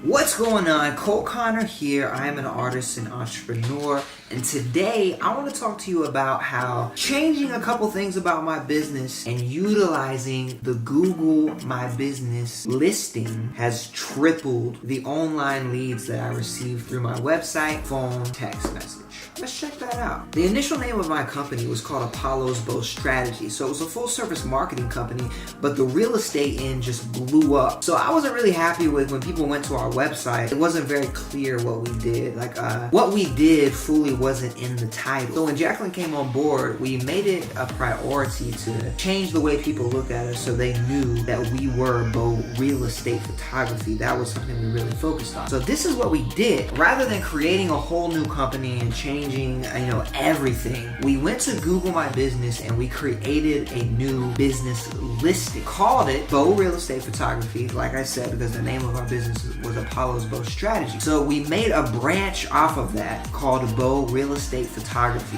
What's going on? Cole Connor here. I am an artist and entrepreneur, and today I want to talk to you about how changing a couple things about my business and utilizing the Google My Business listing has tripled the online leads that I receive through my website, phone, text message. Let's check that out. The initial name of my company was called Apollo's Bow Strategy. So it was a full service marketing company, but the real estate end just blew up. So I wasn't really happy with when people went to our website. It wasn't very clear what we did. What we did fully wasn't in the title. So when Jacqueline came on board, we made it a priority to change the way people look at us so they knew that we were bow real estate photography. That was something we really focused on. So this is what we did. Rather than creating a whole new company and changing everything, we went to Google My Business and we created a new business listing. Called it Bow Real Estate Photography, like I said, because the name of our business was Apollo's Bow Strategy. So we made a branch off of that called Bow Real Estate Photography.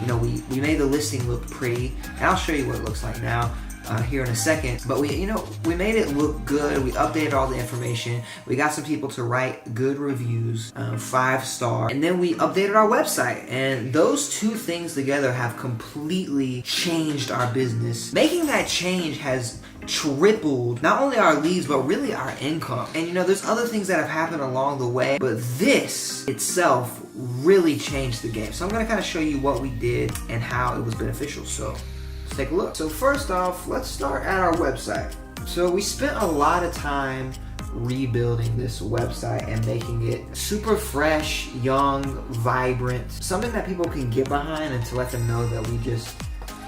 We made the listing look pretty, and I'll show you what it looks like now. Here in a second, but we made it look good. We updated all the information. We got some people to write good reviews, 5-star, and then we updated our website. And those two things together have completely changed our business. Making that change has tripled not only our leads but really our income. And there's other things that have happened along the way, but this itself really changed the game. So I'm going to kind of show you what we did and how it was beneficial. So let's take a look. So first off, let's start at our website. So we spent a lot of time rebuilding this website and making it super fresh, young, vibrant, something that people can get behind, and to let them know that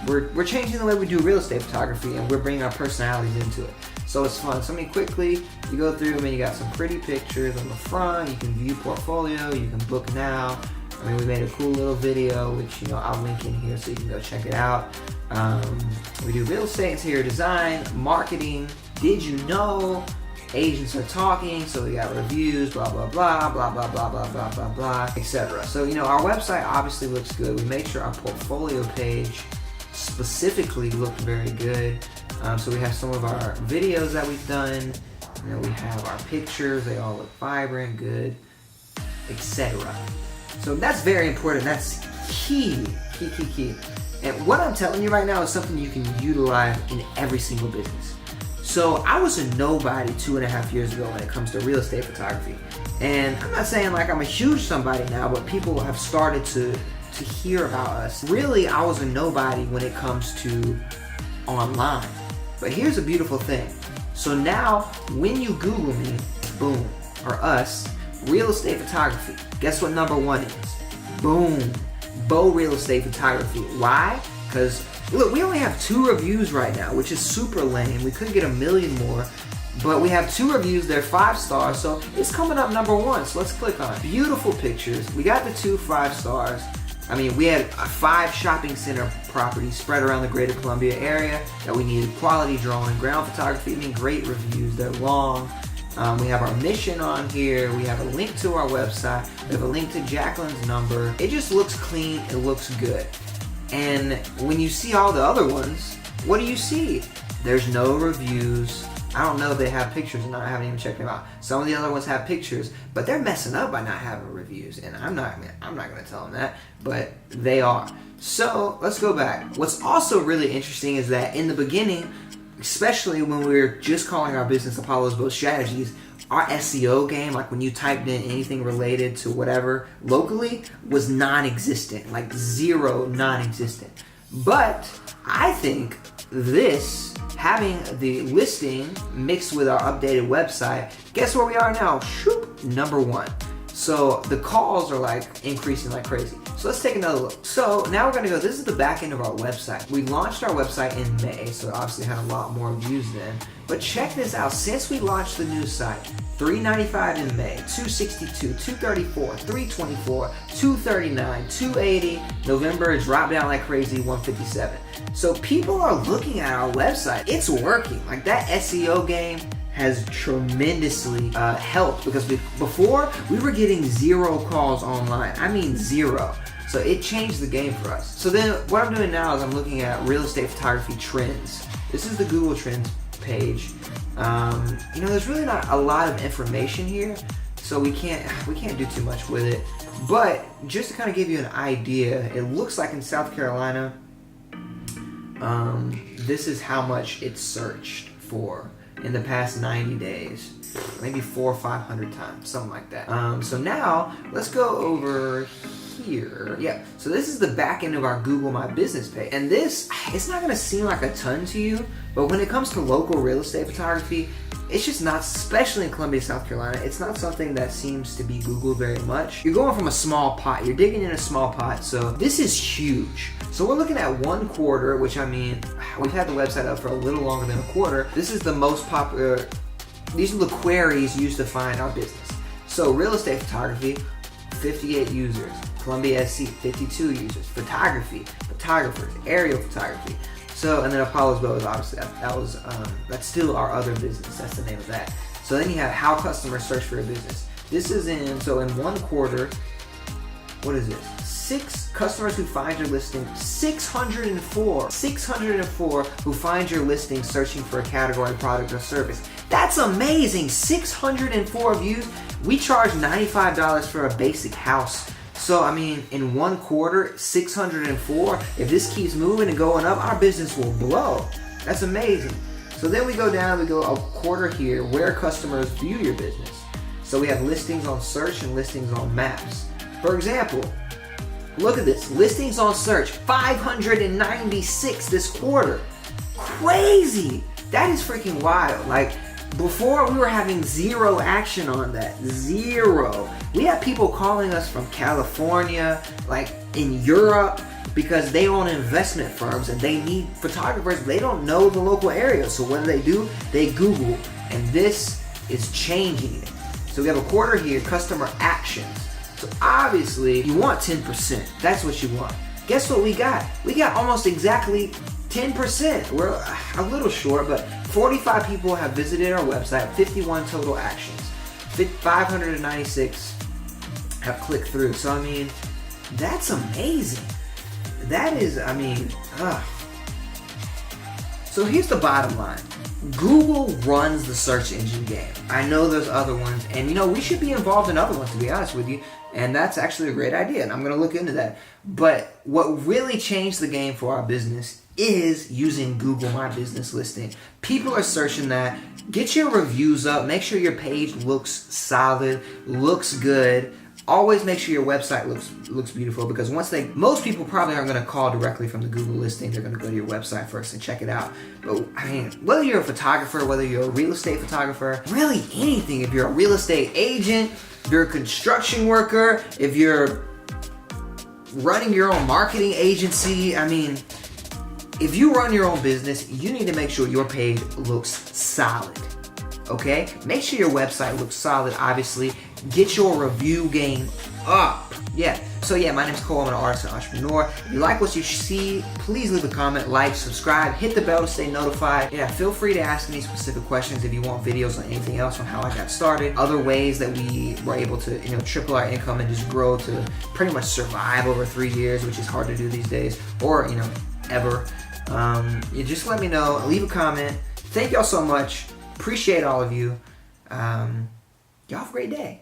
we're changing the way we do real estate photography and we're bringing our personalities into it. So it's fun. So quickly, you go through and you got some pretty pictures on the front. You can view portfolio, you can book now. We made a cool little video, which I'll link in here so you can go check it out. We do real estate, interior design, marketing, did you know, agents are talking, so we got reviews, blah, blah, blah, blah, blah, blah, blah, blah, blah, blah, etc. So, our website obviously looks good. We made sure our portfolio page specifically looked very good. So we have some of our videos that we've done. We have our pictures. They all look vibrant, good, etc. So that's very important. That's key. And what I'm telling you right now is something you can utilize in every single business. So I was a nobody 2.5 years ago when it comes to real estate photography. And I'm not saying like I'm a huge somebody now, but people have started to hear about us. Really, I was a nobody when it comes to online. But here's a beautiful thing. So now when you Google me, boom, or us, real estate photography, guess what number 1 is? Boom, Bow Real Estate Photography. Why? Because look, we only have 2 reviews right now, which is super lame. We could get 1 million more, but we have 2 reviews. They're 5 stars, so it's coming up number 1. So let's click on it. Beautiful pictures. We got the 2 5 stars. We had 5 shopping center properties spread around the greater Columbia area that we needed quality drone and ground photography. Great reviews. They're long. We have our mission on here. We have a link to our website. We have a link to Jacqueline's number. It just looks clean. It looks good. And when you see all the other ones, what do you see? There's no reviews. I don't know if they have pictures or not. I haven't even checked them out. Some of the other ones have pictures, but they're messing up by not having reviews. And I'm not going to tell them that, but they are. So let's go back. What's also really interesting is that in the beginning, especially when we were just calling our business Apollo's Bow Strategies, our SEO game, like when you typed in anything related to whatever locally, was non-existent, like zero, non-existent. But I think this, having the listing mixed with our updated website, guess where we are now? Shoop, number 1. So the calls are increasing like crazy. So let's take another look. So now we're gonna go, this is the back end of our website. We launched our website in May, so obviously had a lot more views then. But check this out, since we launched the new site, $395 in May, $262, $234, $324, $239, $280. November it dropped down like crazy, $157. So people are looking at our website. It's working. That SEO game has tremendously helped, because before we were getting 0 calls online. 0. So it changed the game for us. So then what I'm doing now is I'm looking at real estate photography trends. This is the Google Trends page. There's really not a lot of information here. so we can't do too much with it. But just to kind of give you an idea, it looks like in South Carolina, this is how much it's searched for in the past 90 days. Maybe 400 or 500 times, something like that. So now let's go over here. Yeah, so this is the back end of our Google My Business page. And this, it's not gonna seem like a ton to you, but when it comes to local real estate photography, it's just not, especially in Columbia, South Carolina, it's not something that seems to be Googled very much. You're going from a small pot, you're digging in a small pot, so this is huge. So we're looking at 1 quarter, which I mean, we've had the website up for a little longer than a quarter. This is the most popular, these are the queries used to find our business. So real estate photography, 58 users. Columbia SC, 52 users. Photography, photographers, aerial photography. So, and then Apollo's Bow is obviously, that's still our other business. That's the name of that. So then you have how customers search for your business. This is so in 1 quarter, what is this? 6 customers who find your listing, 604 who find your listing searching for a category, product, or service. That's amazing, 604 views. We charge $95 for a basic house. So, I mean, in 1 quarter, 604, if this keeps moving and going up, our business will blow. That's amazing. So then we go down, we go a quarter here, where customers view your business. So we have listings on search and listings on maps. For example, look at this, listings on search, 596 this quarter. Crazy, that is freaking wild. Like, before we were having 0 action on that, 0. We have people calling us from California, like in Europe, because they own investment firms and they need photographers. They don't know the local area. So what do? They Google, and this is changing it. So we have a quarter here, customer actions. So obviously you want 10%. That's what you want. Guess what we got? We got almost exactly 10%. We're a little short, but 45 people have visited our website, 51 total actions. 596 have clicked through. So I mean, that's amazing. That is, I mean, So here's the bottom line. Google runs the search engine game. I know there's other ones, and you know, we should be involved in other ones, to be honest with you, and that's actually a great idea, and I'm gonna look into that. But what really changed the game for our business is using Google My Business listing. People are searching that. Get your reviews up, make sure your page looks solid, looks good. Always make sure your website looks beautiful, because most people probably aren't going to call directly from the Google listing. They're going to go to your website first and check it out. But I mean, whether you're a photographer, whether you're a real estate photographer, really anything, if you're a real estate agent, if you're a construction worker, if you're running your own marketing agency, I mean, if you run your own business, you need to make sure your page looks solid. Okay? Make sure your website looks solid, obviously. Get your review game up. Yeah. So yeah, my name is Cole. I'm an artist and entrepreneur. If you like what you see, please leave a comment, like, subscribe, hit the bell to stay notified. Yeah, feel free to ask me specific questions if you want videos on anything else on how I got started. Other ways that we were able to, you know, triple our income and just grow to pretty much survive over 3 years, which is hard to do these days, or, you know, ever. You just let me know. Leave a comment. Thank y'all so much. Appreciate all of you. Y'all have a great day.